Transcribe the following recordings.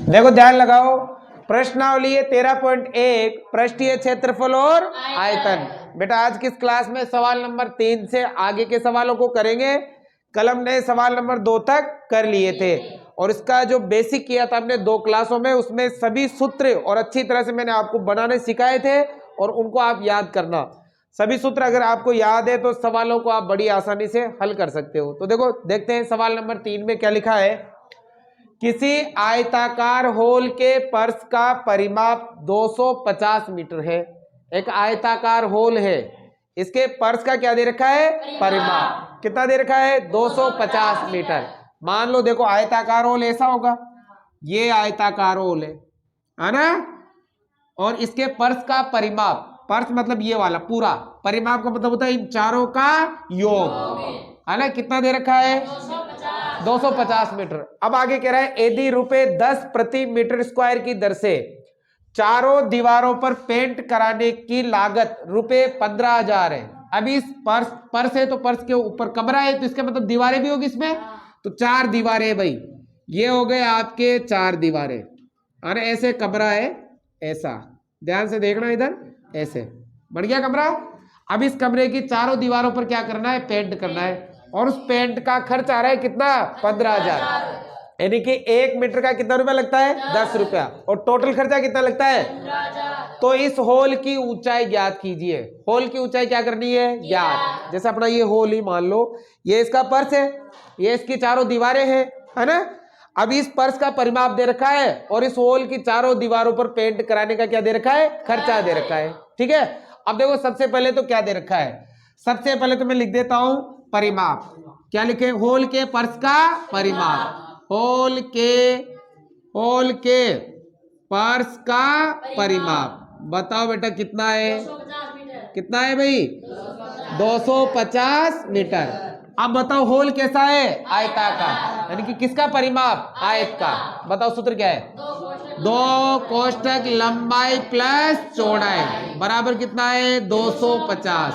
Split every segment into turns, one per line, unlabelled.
देखो ध्यान लगाओ, प्रश्नावली है 13.1 पृष्ठीय क्षेत्रफल और आयतन। बेटा आज की इस क्लास में सवाल नंबर 3 से आगे के सवालों को करेंगे। कलम ने सवाल नंबर 2 तक कर लिए थे और इसका जो बेसिक किया था हमने 2 क्लासों में, उसमें सभी सूत्र और अच्छी तरह से मैंने आपको बनाने सिखाए थे और उनको आप याद करना। सभी सूत्र अगर आपको याद है तो सवालों को आप बड़ी आसानी से हल कर सकते हो। तो देखो देखते हैं सवाल नंबर 3 में क्या लिखा है। किसी आयताकार होल के पर्स का परिमाप 250 मीटर है। एक आयताकार होल है, इसके पर्स का क्या दे रखा है? परिमाप। कितना दे रखा है? 250 मीटर। मान लो देखो आयताकार होल ऐसा होगा, ये आयताकार होल है ना, और इसके पर्स का परिमाप, पर्स मतलब ये वाला पूरा, परिमाप का मतलब होता है इन चारों का योग, है ना। कितना दे रखा है? 250 मीटर। अब आगे कह रहा है यदि ₹10 प्रति मीटर स्क्वायर की दर से चारों दीवारों पर पेंट कराने की लागत ₹15,000 है। अभी इस पर्स है तो पर्स के ऊपर कमरा है तो इसका मतलब दीवारें भी होगी इसमें, तो 4 दीवारें भाई, ये हो गए आपके 4 दीवारें, अरे ऐसे कमरा है, ऐसा ध्यान से देखना इधर, ऐसे बढ़ गया कमरा। अब इस कमरे की चारों दीवारों पर क्या करना है? पेंट करना है, और उस पेंट का खर्च आ रहा है कितना? 15,000। यानी कि 1 मीटर का कितना रुपया लगता है? 10 रुपया। और टोटल खर्चा कितना लगता है? 15,000। तो इस होल की ऊंचाई ज्ञात कीजिए। होल की ऊंचाई क्या करनी है? ज्ञात। जैसे अपना ये होल ही मान लो, ये इसका पर्स है, ये इसकी चारों दीवारें हैं, है ना। अब इस पर्स का परिमाप दे रखा है और इस होल की चारों दीवारों पर पेंट कराने का क्या दे रखा है? खर्चा दे रखा है। ठीक है। अब देखो सबसे पहले तो क्या दे रखा है, सबसे पहले तो मैं लिख देता हूं परिमाप। क्या लिखे? होल के पर्स का परिमाप। होल के पर्स का परिमाप बताओ बेटा कितना है? कितना है भाई? 250 मीटर। अब बताओ होल कैसा है? आयताकार, यानी कि किसका परिमाप? आयत का। बताओ सूत्र क्या है? 2 कोष्ठक लंबाई प्लस चौड़ाई बराबर कितना है? 250।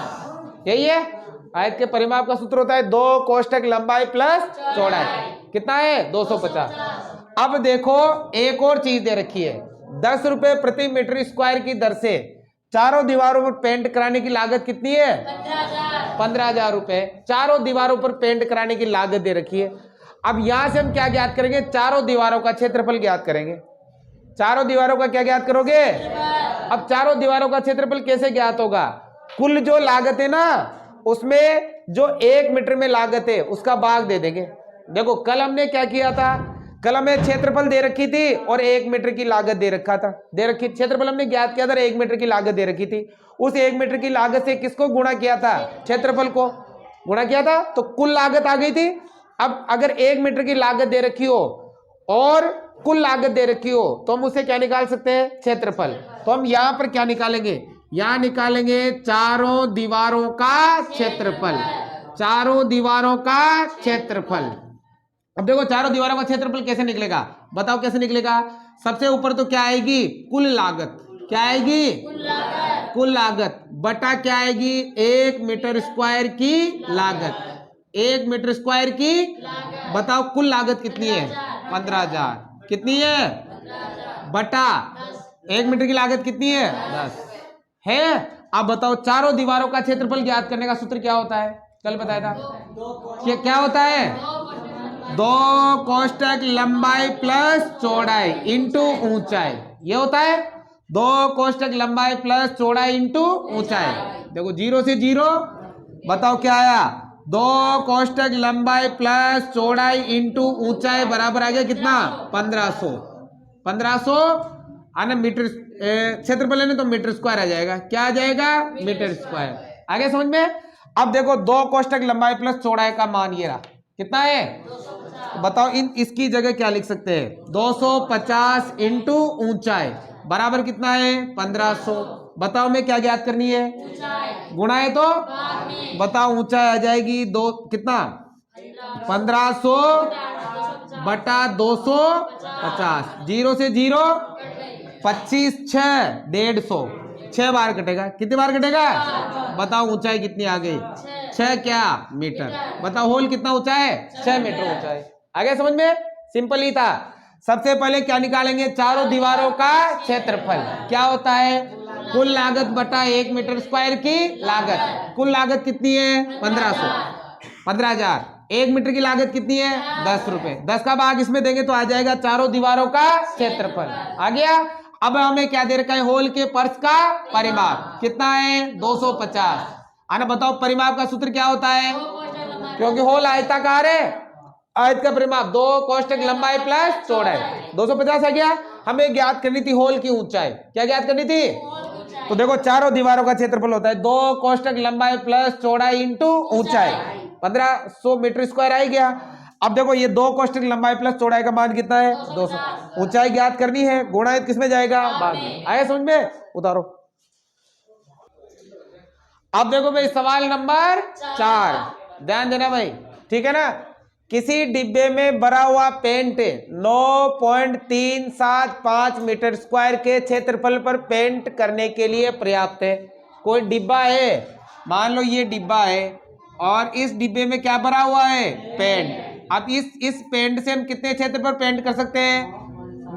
यही है आयत के परिमाप का सूत्र, होता है 2 कोष्ठक लंबाई प्लस चौड़ाई। कितना है? 250। अब देखो एक और चीज दे रखी है, 10 रुपए प्रति मीटर स्क्वायर की दर से चारों दीवारों पर पेंट कराने की लागत कितनी है? 15,000 रुपए। चारों दीवारों पर पेंट कराने की लागत दे रखी है। अब यहां से हम क्या ज्ञात करेंगे? चारों दीवारों का क्षेत्रफल ज्ञात करेंगे। चारों दीवारों का क्या ज्ञात करोगे? अब चारों दीवारों का क्षेत्रफल कैसे ज्ञात होगा? कुल जो लागत है ना, उसमें जो 1 मीटर में लागत है उसका भाग दे देंगे। देखो कल हमने क्या किया था, कल हमें क्षेत्रफल दे रखी थी और 1 मीटर की लागत दे रखा था, दे रखी क्षेत्रफल हमने ज्ञात किया था, 1 मीटर की लागत दे रखी थी। उस 1 मीटर की लागत से किसको गुणा किया था? क्षेत्रफल को गुणा किया था, तो कुल लागत आ गई थी। अब अगर 1 मीटर की लागत दे रखी हो और कुल लागत दे रखी हो तो हम उसे क्या निकाल सकते हैं? क्षेत्रफल। तो हम यहां पर क्या निकालेंगे? यहां निकालेंगे चारों दीवारों का क्षेत्रफल। चारों दीवारों का क्षेत्रफल। अब देखो चारों दीवारों का क्षेत्रफल कैसे निकलेगा? बताओ कैसे निकलेगा? सबसे ऊपर तो क्या आएगी? कुल लागत। क्या आएगी? कुल लागत बटा क्या आएगी? 1 मीटर स्क्वायर की लागत। 1 मीटर स्क्वायर की बताओ कुल लागत कितनी है? 15,000। कितनी है? बटा 1 मीटर की लागत कितनी है? 10 है। अब बताओ चारों दीवारों का क्षेत्रफल ज्ञात करने का सूत्र क्या होता है? कल बताया था क्या होता है? 2 कोष्ठक लंबाई प्लस चौड़ाई इंटू ऊंचाई। ये होता है 2 कोष्ठक लंबाई प्लस चौड़ाई इंटू ऊंचाई। देखो 0 से 0 बताओ क्या आया? 2 कोष्ठक लंबाई प्लस चौड़ाई इंटू ऊंचाई बराबर आ गया कितना? 1500। 1500 आना मीटर, क्षेत्रफल लेने तो मीटर स्क्वायर आ जाएगा। क्या आ जाएगा? Metre square. आगे समझ में? अब देखो 2 कोष्ठक लंबाई प्लस चौड़ाई का मान ये रहा, कितना है? तो बताओ इसकी जगह क्या लिख सकते हैं? 250 इंटू ऊंचाई बराबर कितना है? 1500। बताओ मैं क्या ज्ञात करनी है? गुणा है तो बताओ ऊंचाई आ जाएगी दो कितना? 1500 बटा 250। 0 से 0 25 6 150। 6 बार कटेगा। कितनी बार कटेगा? बताओ ऊंचाई कितनी आ गई? 6 क्या मीटर। बताओ होल कितना ऊंचा है? 6 मीटर ऊंचा है। आगे समझ में? सिंपल ही था। सबसे पहले क्या निकालेंगे, चारों दीवारों का क्षेत्रफल। क्या होता है, कुल लागत बटा 1 मीटर स्क्वायर की लागत। कुल लागत कितनी है, 1500, 1 मीटर की लागत कितनी है, 10 रुपए। 10 का भाग इसमें देंगे तो आ जाएगा चारों दीवारों का क्षेत्रफल। आ गया। अब हमें क्या दे रखा है, होल के पर्स का परिमाप कितना है, 250। आना बताओ परिमाप का सूत्र क्या होता है, क्योंकि होल आयताकार है, आयत का परिमाप 2 कोष्ठक लंबाई प्लस चौड़ाई 250 है। गया। हमें ज्ञात करनी थी होल की ऊंचाई। क्या ज्ञात करनी थी, तो देखो चारों दीवारों का क्षेत्रफल होता है 2 कोष्ठक लंबाई प्लस चौड़ाई इंटू ऊंचाई, 1500 मीटर स्क्वायर आ गया। अब देखो ये 2 कोष्ठक लंबाई प्लस चौड़ाई का मान कितना है, 200। ऊंचाई ज्ञात करनी है, गुणायत किसमें जाएगा, भाग में। आया समझ में, उतारो। अब देखो भाई सवाल नंबर 4, ध्यान देना भाई, ठीक है ना। किसी डिब्बे में भरा हुआ पेंट 9.375 मीटर स्क्वायर के क्षेत्रफल पर पेंट करने के लिए पर्याप्त है। कोई डिब्बा है, मान लो ये डिब्बा है और इस डिब्बे में क्या भरा हुआ है, पेंट। अब इस पेंट से हम कितने क्षेत्र पर पेंट कर सकते हैं,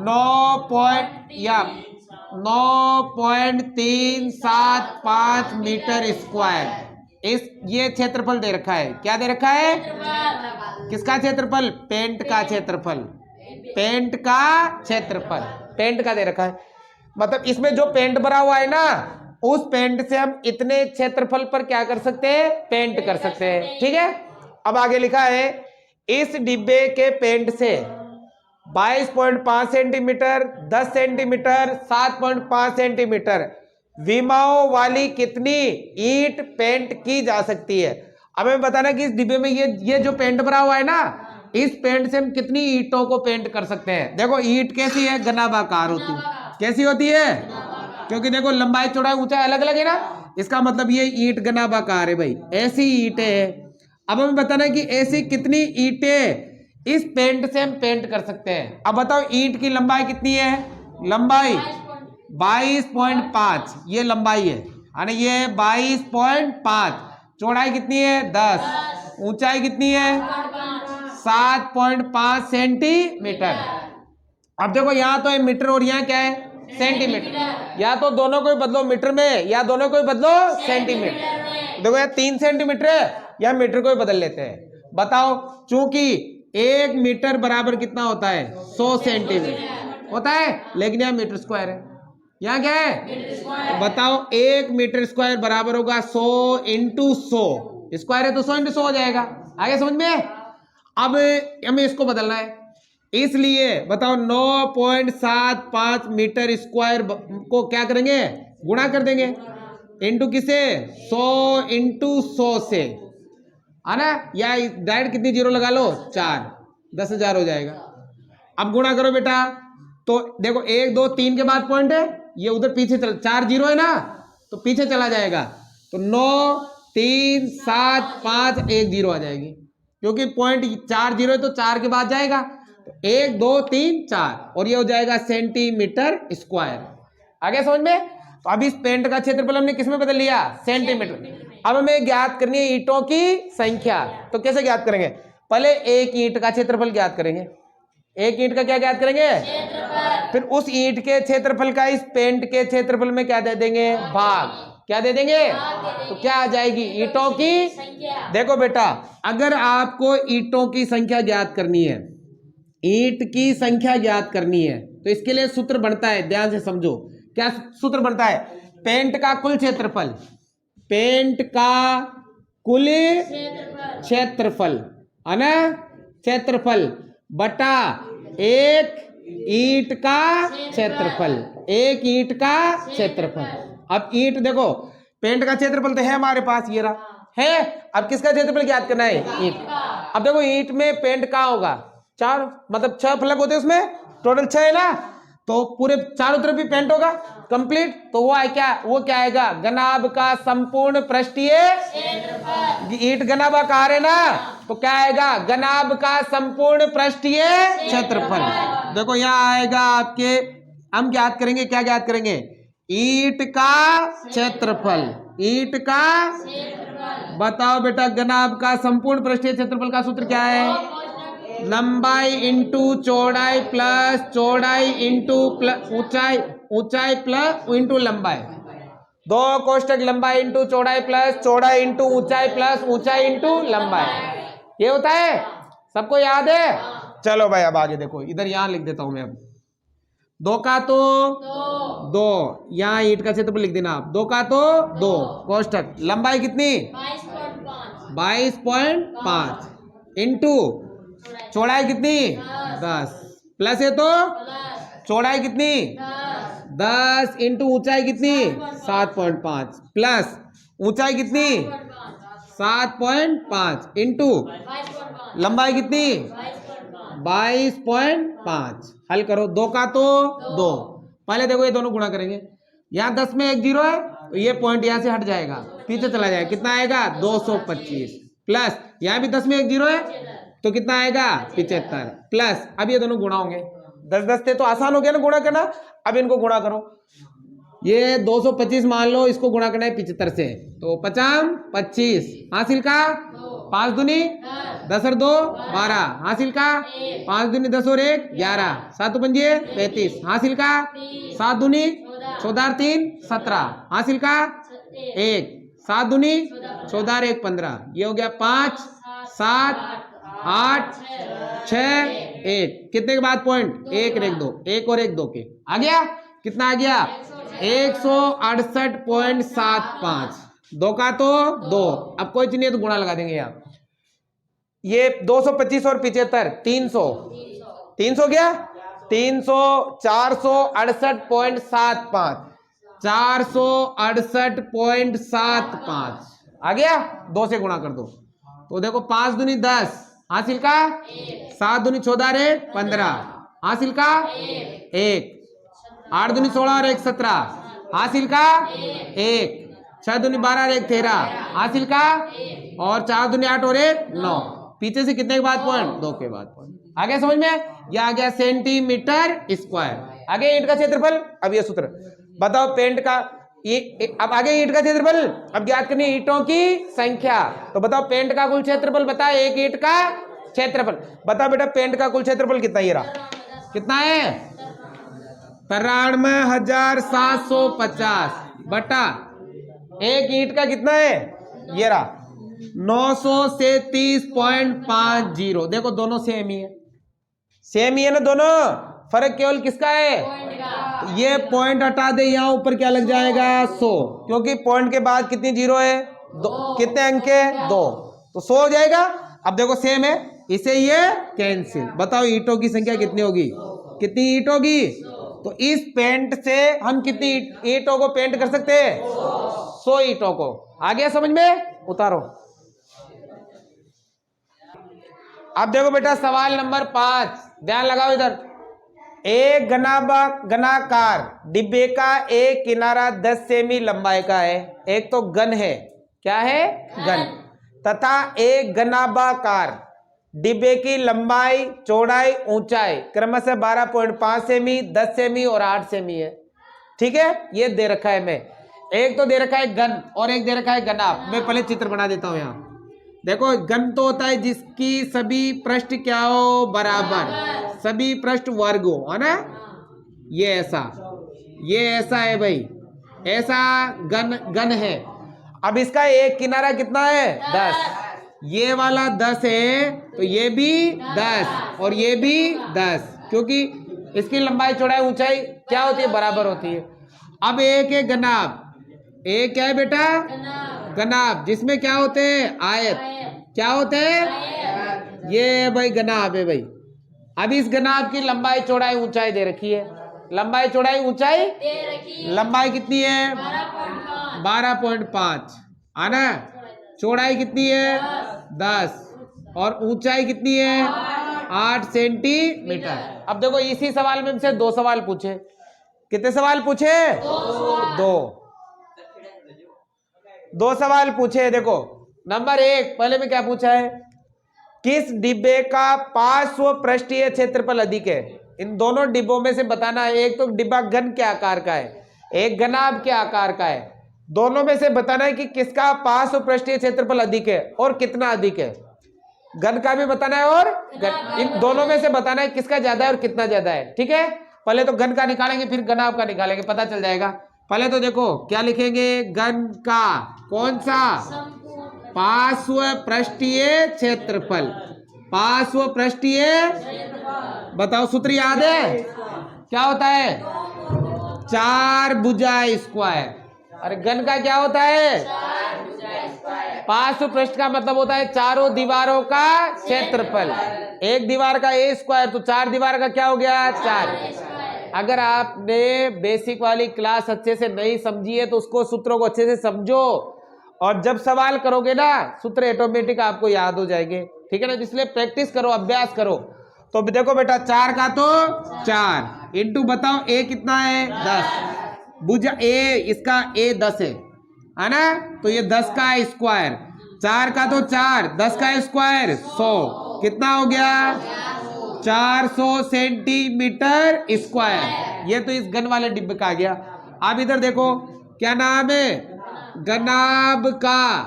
9.375 मीटर स्क्वायर। ये क्षेत्रफल दे रखा है। क्या दे रखा है, किसका क्षेत्रफल, पेंट का क्षेत्रफल। पेंट का क्षेत्रफल, पेंट का दे रखा है, मतलब इसमें जो पेंट भरा हुआ है ना, उस पेंट से हम इतने क्षेत्रफल पर क्या कर सकते हैं, पेंट कर सकते हैं। ठीक है। अब आगे लिखा है, इस डिब्बे के पेंट से 22.5 सेंटीमीटर, 10 सेंटीमीटर, 7.5 सेंटीमीटर विमाओं वाली कितनी ईंट पेंट की जा सकती है। अब हमें बताना कि इस डिब्बे में ये जो पेंट भरा हुआ है ना, इस पेंट से हम कितनी ईंटों को पेंट कर सकते हैं। देखो ईंट कैसी है, घनाभाकार होती है। कैसी होती है, क्योंकि देखो लंबाई चौड़ाई ऊंचाई अलग अलग है ना, इसका मतलब ये ईंट घनाभाकार है भाई, ऐसी ईंटें है। अब हमें बताना है कि ऐसी कितनी ईंटें इस पेंट से हम पेंट कर सकते हैं। अब बताओ ईंट की लंबाई कितनी है, लंबाई 22.5 ये लंबाई है, यानी ये 22.5। चौड़ाई कितनी है, 10। ऊंचाई कितनी है, 7.5 सेंटीमीटर। अब देखो यहाँ तो है मीटर और यहाँ क्या है, सेंटीमीटर। या तो दोनों को बदलो मीटर में, या दोनों को बदलो सेंटीमीटर। देखो यहाँ 3 सेंटीमीटर है, या मीटर को बदल लेते हैं। बताओ, चूंकि 1 मीटर बराबर कितना होता है, 100 सेंटीमीटर होता है, लेकिन यहाँ मीटर स्क्वायर है। यहाँ क्या है, तो बताओ 1 मीटर स्क्वायर बराबर होगा 100 इंटू 100, स्क्वायर है तो 100 इंटू 100 हो जाएगा। आगे समझ में। अब हमें इसको बदलना है, इसलिए बताओ 9.75 मीटर स्क्वायर को क्या करेंगे, गुणा कर देंगे, इंटू किसे, 100 इंटू 100 से, है ना, या डायरेक्ट कितनी जीरो लगा लो, 4, 10,000 हो जाएगा। अब गुणा करो बेटा, तो देखो 1 2 3 के बाद पॉइंट है, ये उधर पीछे चल, 4 जीरो है ना, तो पीछे चला जाएगा, तो 9 3 7 5 1 जीरो आ जाएगी, क्योंकि पॉइंट 4 जीरो है तो 4 के बाद जाएगा, तो 1 2 3 4, और ये हो जाएगा सेंटीमीटर स्क्वायर। आगे समझ में। तो अब इस पेंट का क्षेत्रफल हमने किस में बदल लिया, सेंटीमीटर। अब हमें ज्ञात करनी है ईंटों की संख्या, तो कैसे ज्ञात करेंगे, पहले एक ईंट का क्षेत्रफल ज्ञात करेंगे। एक ईंट का क्या ज्ञात करेंगे, फिर उस ईंट के क्षेत्रफल का इस पेंट के क्षेत्रफल में क्या दे देंगे, भाग। क्या दे देंगे, तो क्या आ जाएगी, ईंटों की संख्या। देखो बेटा, अगर आपको ईंटों की संख्या ज्ञात करनी है, ईंट की संख्या ज्ञात करनी है, तो इसके लिए सूत्र बनता है, ध्यान से समझो। क्या सूत्र बनता है, पेंट का कुल क्षेत्रफल, पेंट का कुल क्षेत्रफल, है ना, क्षेत्रफल बटा एक ईंट का क्षेत्रफल, एक ईंट का क्षेत्रफल। अब ईंट देखो, पेंट का क्षेत्रफल तो है हमारे पास, ये रहा है। अब किसका क्षेत्रफल ज्ञात करना है, ईंट। अब देखो ईंट में पेंट कहाँ होगा, 4, मतलब 6 फलक होते हैं उसमें, टोटल 6 है ना, तो पूरे चारों तरफ भी पेंट होगा कंप्लीट, तो वो है क्या, वो क्या आएगा, घनाभ का संपूर्ण पृष्ठीय क्षेत्रफल। ईंट घनाभाकार है ना, तो क्या आएगा, घनाभ का संपूर्ण पृष्ठीय क्षेत्रफल। देखो यहाँ आएगा आपके, हम ज्ञात करेंगे, क्या ज्ञात करेंगे, ईंट का क्षेत्रफल, ईंट का बताओ बेटा, घनाभ का संपूर्ण पृष्ठीय क्षेत्रफल का सूत्र क्या है, लंबाई इंटू चौड़ाई प्लस चौड़ाई इंटू ऊंचाई, ऊंचाई प्लस इंटू लंबाई। दो कोष्टक लंबाई इंटू चौड़ाई प्लस चौड़ाई इंटू ऊंचाई प्लस ऊंचाई इंटू लंबाई, ये होता है। सबको याद है? चलो भाई अब आगे देखो, इधर यहां लिख देता हूं मैं। अब दो का तो दो, यहाँ ईंट का क्षेत्रफल लिख देना आप। दो का तो दो कोष्टक लंबाई कितनी 22.5 इंटू चौड़ाई कितनी 10 प्लस है तो चौड़ाई कितनी 10 इंटू ऊंचाई कितनी 7.5 प्लस ऊंचाई कितनी 7.5 इंटू लंबाई कितनी 22.5। हल करो। दो का तो दो, पहले देखो ये दोनों गुणा करेंगे। यहाँ 10 में एक जीरो है तो ये पॉइंट यहाँ से हट जाएगा, पीछे चला जाएगा। कितना आएगा 225 प्लस यहाँ भी 10 में एक जीरो है तो कितना आएगा 75 प्लस। अब ये दोनों गुणा होंगे, 10-10 थे तो आसान हो गया ना गुणा करना। अब इनको गुणा करो, ये 225 मान लो, इसको गुणा करना है 75 से तो 25 हासिल का 5 दूनी 10 और 2 12 हासिल का 5 दूनी 10 और 1 11 7 पंजे 35 हासिल का 7 दूनी 14 और 3 17 हासिल का 1 7 दूनी 14 और 1 15। ये हो गया 5 7 8 6 1। कितने के बाद पॉइंट 1 और 1 2, 1 और 1 2 के आ गया। कितना आ गया 168.75। दो का तो दो, अब कोई चीज नहीं है तो गुणा लगा देंगे यहाँ। ये 225 और 75 300, 300 क्या 300 468.75 468.75 आ गया। 2 से गुणा कर दो तो देखो 5 दूनी 10 हासिल का 7 दूनी 14 रे 15 हासिल का 1 8 दूनी 16 और 1 17 हासिल का 1 6 दूनी 12 और 1 13 हासिल का और 4 दूनी 8 और 1 9। पीछे से कितने के बाद पॉइंट 2 के बाद पॉइंट। आगे समझ में ये आ गया सेंटीमीटर स्क्वायर। आगे ईंट का क्षेत्रफल। अब ये सूत्र बताओ पेंट का अब आगे ईंट का क्षेत्रफल। अब ज्ञात करनी ईंटों की संख्या। तो बताओ पेंट का कुल क्षेत्रफल बताओ, एक ईंट का क्षेत्रफल बताओ बेटा। पेंट का कुल क्षेत्रफल कितना ये रहा, कितना है 93,750 बटा एक ईंट का कितना है ये रहा 937.50। देखो दोनों सेम ही है, सेम ही है ना दोनों, फर्क केवल किसका है ये पॉइंट हटा दे, यहाँ ऊपर क्या लग जाएगा 100, क्योंकि पॉइंट के बाद कितनी जीरो है कितने अंक है 2 तो 100 हो जाएगा। अब देखो सेम है, इसे ये कैंसिल। बताओ ईंटों की संख्या कितनी होगी, कितनी ईंट होगी। तो इस पेंट से हम कितनी ईंटों को पेंट कर सकते हैं 100 ईंटों को। आ गया समझ में, उतारो। अब देखो बेटा सवाल नंबर 5, ध्यान लगाओ इधर। एक घनाकार डिब्बे का एक किनारा 10 सेमी लंबाई का है। एक तो घन है, क्या है घन, तथा एक घनाभाकार डिब्बे की लंबाई चौड़ाई ऊंचाई क्रमशः 12.5 सेमी 10 सेमी और 8 सेमी है। ठीक है, ये दे रखा है। मैं एक तो दे रखा है घन और एक दे रखा है घनाभ। मैं पहले चित्र बना देता हूं। यहाँ देखो घन तो होता है जिसकी सभी पृष्ठ क्या हो बराबर, सभी पृष्ठ वर्ग हो, है ना। ये ऐसा है भाई, ऐसा घन है। अब इसका एक किनारा कितना है 10, ये वाला 10 है तो ये भी 10 और ये भी 10, क्योंकि इसकी लंबाई चौड़ाई ऊंचाई क्या होती है बराबर होती है। अब एक है घनाभ, एक क्या है बेटा घनाभ, जिसमें क्या होते हैं आयत, क्या होते हैं ये भाई घनाभ है भाई। अब इस घनाभ की लंबाई चौड़ाई ऊंचाई दे रखी है, लंबाई चौड़ाई ऊंचाई लंबाई कितनी है 12.5 है ना, चौड़ाई कितनी है 10 और ऊंचाई कितनी है 8 सेंटीमीटर। अब देखो इसी सवाल में हमसे 2 सवाल पूछे। कितने सवाल पूछे 2 सवाल पूछे। देखो नंबर 1 पहले में क्या पूछा है, किस डिब्बे का पार्श्व पृष्ठीय क्षेत्रफल अधिक है। इन दोनों डिब्बों में से बताना है, एक तो डिब्बा घन के आकार का है, एक घनाभ के आकार का है। दोनों में से बताना है कि किसका पार्श्व पृष्ठीय क्षेत्रफल अधिक है और कितना अधिक है। घन का भी बताना है और इन दोनों में से बताना है किसका ज्यादा है और कितना ज्यादा है। ठीक है, पहले तो घन का निकालेंगे फिर घनाभ का निकालेंगे, पता चल जाएगा। पहले तो देखो क्या लिखेंगे, घन का कौन सा, पार्श्व पृष्ठीय क्षेत्रफल, पार्श्व पृष्ठीय, बताओ सूत्र याद है क्या होता है, 4 भुजा स्क्वायर। अरे घन का क्या होता है, पार्श्व पृष्ठ का मतलब होता है चारों दीवारों का क्षेत्रफल। एक दीवार का ए स्क्वायर तो 4 दीवार का क्या हो गया, 4। अगर आपने बेसिक वाली क्लास अच्छे से नहीं समझी है तो उसको सूत्रों को अच्छे से समझो और जब सवाल करोगे ना सूत्र ऑटोमेटिक आपको याद हो जाएंगे। ठीक है ना, इसलिए प्रैक्टिस करो, अभ्यास करो। तो देखो बेटा 4 का तो 4 इंटू बताओ ए कितना है, 10 भुजा ए, इसका ए 10 है ना, तो ये 10 का स्क्वायर, 4 का तो 4, 10 का स्क्वायर 100, कितना हो गया 400 सेंटीमीटर स्क्वायर। ये तो इस घन वाले डिब्बे का आ गया। अब इधर देखो क्या नाम है, घनाभ का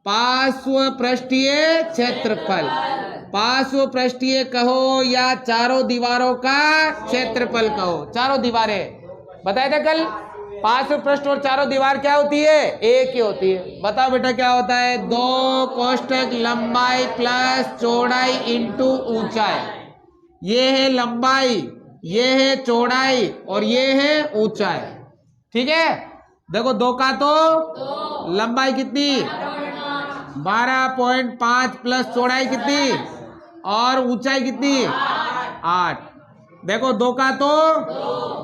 पार्श्व पृष्ठीय क्षेत्रफल, पार्श्व पृष्ठीय कहो या चारों दीवारों का क्षेत्रफल कहो, चारों दीवारें बताया था कल, पार्श्व पृष्ठ और चारों दीवार क्या होती है, एक ही होती है। बताओ बेटा क्या होता है, 2 कोष्ठक लंबाई प्लस चौड़ाई इंटू ऊंचाई। ये है लंबाई, ये है चौड़ाई और ये है ऊंचाई। ठीक है, देखो 2 का तो लंबाई कितनी 12.5 प्लस चौड़ाई कितनी और ऊंचाई कितनी 8। देखो 2 का तो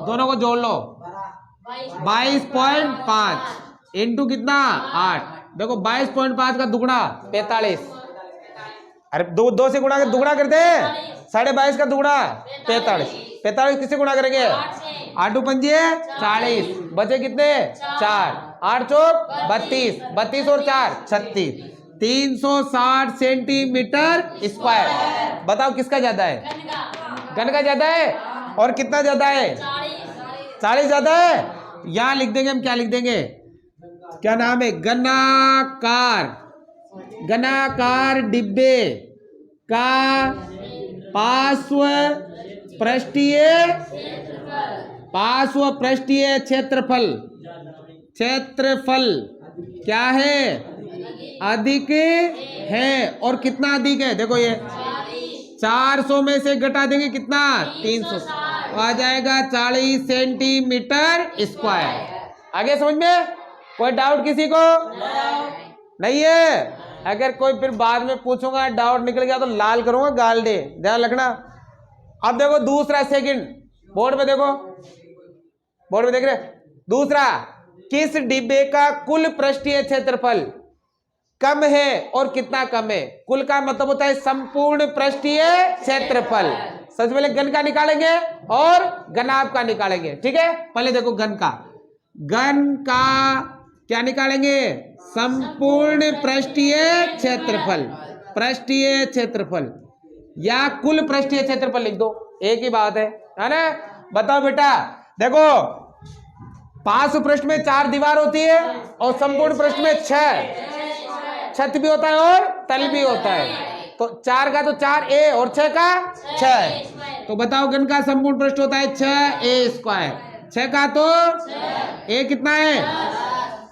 दोनों को जोड़ लो 22.5 इंटू कितना 8। देखो 22.5 का दुगुना 45, अरे 2 से गुणा दुगुना करते हैं, 22.5 का दुगुना 45 किससे गुणा करेंगे 8 पंजे 40, बचे कितने 4, 8 चौक 32, 32 और 4 36, 360 सेंटीमीटर स्क्वायर। बताओ किसका ज्यादा है, घन का ज्यादा है और कितना ज्यादा है 40 ज्यादा है। यहां लिख देंगे हम, क्या लिख देंगे, क्या नाम है, घनाकार डिब्बे का पार्श्व पृष्ठीय क्षेत्रफल क्या है, अधिक है। और कितना अधिक है, देखो ये 400 में से घटा देंगे कितना 300, आ जाएगा 40 सेंटीमीटर स्क्वायर। आगे समझ में कोई डाउट किसी को नहीं है? अगर कोई फिर बाद में पूछूंगा डाउट निकल गया तो लाल करूंगा गाल दे, ध्यान रखना। अब देखो दूसरा सेकंड, बोर्ड पे देखो, बोर्ड पे देख रहे, दूसरा, किस डिब्बे का कुल पृष्ठीय क्षेत्रफल कम है और कितना कम है। कुल का मतलब होता है संपूर्ण पृष्ठीय क्षेत्रफल। सबसे पहले घन का निकालेंगे और घनाभ का निकालेंगे। ठीक है, पहले देखो घन का क्या निकालेंगे, संपूर्ण पृष्ठीय क्षेत्रफल या कुल पृष्ठीय क्षेत्रफल लिख दो, एक ही बात है ना। बताओ बेटा, देखो पार्श्व पृष्ठ में 4 दीवार होती है और संपूर्ण पृष्ठ में 6, छत भी होता है और तल भी होता है। तो 4 का तो 4a और 6 का 6। तो बताओ घन का संपूर्ण पृष्ठ होता है 6a स्क्वायर, 6 का तो a कितना है,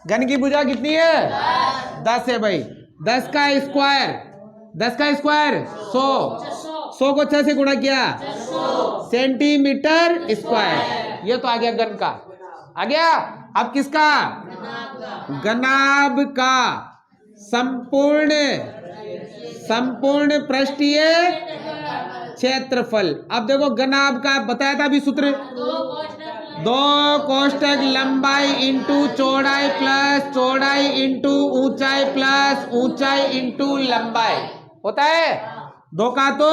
घन की भुजा कितनी है 10 है भाई, 10 का स्क्वायर 100 को 6 से गुणा किया सेंटीमीटर स्क्वायर। ये तो आ गया घन का, आ गया। अब किसका, घनाभ का संपूर्ण पृष्ठीय क्षेत्रफल। अब देखो घनाभ का बताया था अभी सूत्र, 2 कोष्ठक लंबाई इंटू चौड़ाई प्लस चौड़ाई इंटू ऊंचाई प्लस ऊंचाई इंटू लंबाई होता है 2 का तो।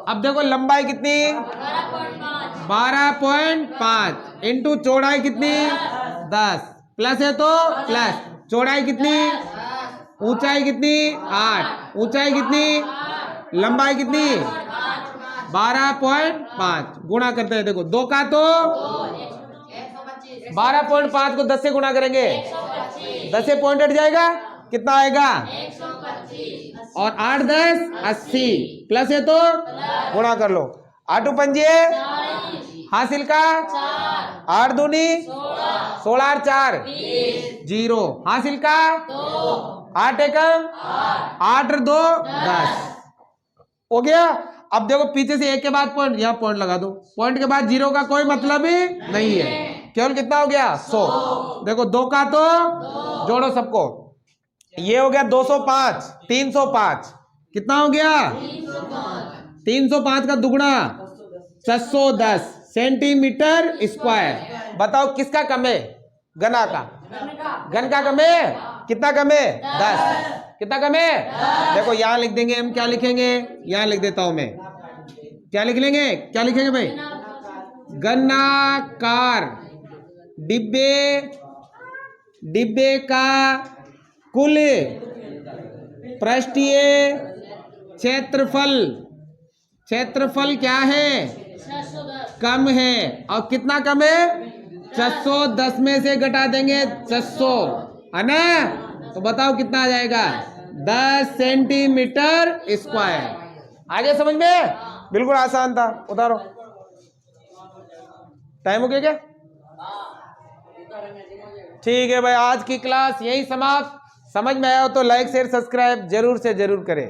अब देखो लंबाई कितनी 12.5 इंटू चौड़ाई कितनी 10, प्लस है तो प्लस, चौड़ाई कितनी, ऊंचाई कितनी 8, ऊंचाई कितनी, लंबाई कितनी 12.5, गुणा करते हैं। देखो 2 का तो 12.5 को 10 से गुणा करेंगे, 10 से पॉइंट हट जाएगा, कितना आएगा और 8 10 80 प्लस है तो गुणा कर लो। 8 पंजे हासिल का 8 दूनी 16 और 4 0 हासिल का 8 एकम 8 और 2 10 हो गया। अब देखो पीछे से एक के बाद पॉइंट, यहाँ पॉइंट लगा दो। पॉइंट के बाद 0 का कोई मतलब ही नहीं है, केवल कितना हो गया 100। देखो 2 का तो जोड़ो सबको, ये हो गया 205 305 कितना हो गया 305 का दुगुना 610 सेंटीमीटर स्क्वायर। बताओ किसका कम है, घना का, घन का कम है, कितना कम है 10, कितना कम है। देखो यहां लिख देंगे हम, क्या लिखेंगे, यहां लिख देता हूं मैं, क्या लिख लेंगे, क्या लिखेंगे भाई, घनाकार डिब्बे का कुल पृष्ठीय क्षेत्रफल क्या है, कम है। और कितना कम है 610 में से घटा देंगे 600 है ना, तो बताओ कितना आ जाएगा 10 सेंटीमीटर स्क्वायर। आगे समझ में, बिल्कुल आसान था। उतारो, टाइम हो गया क्या, ठीक है भाई। आज की क्लास यही समाप्त। समझ में आया हो तो लाइक शेयर सब्सक्राइब जरूर से जरूर करें।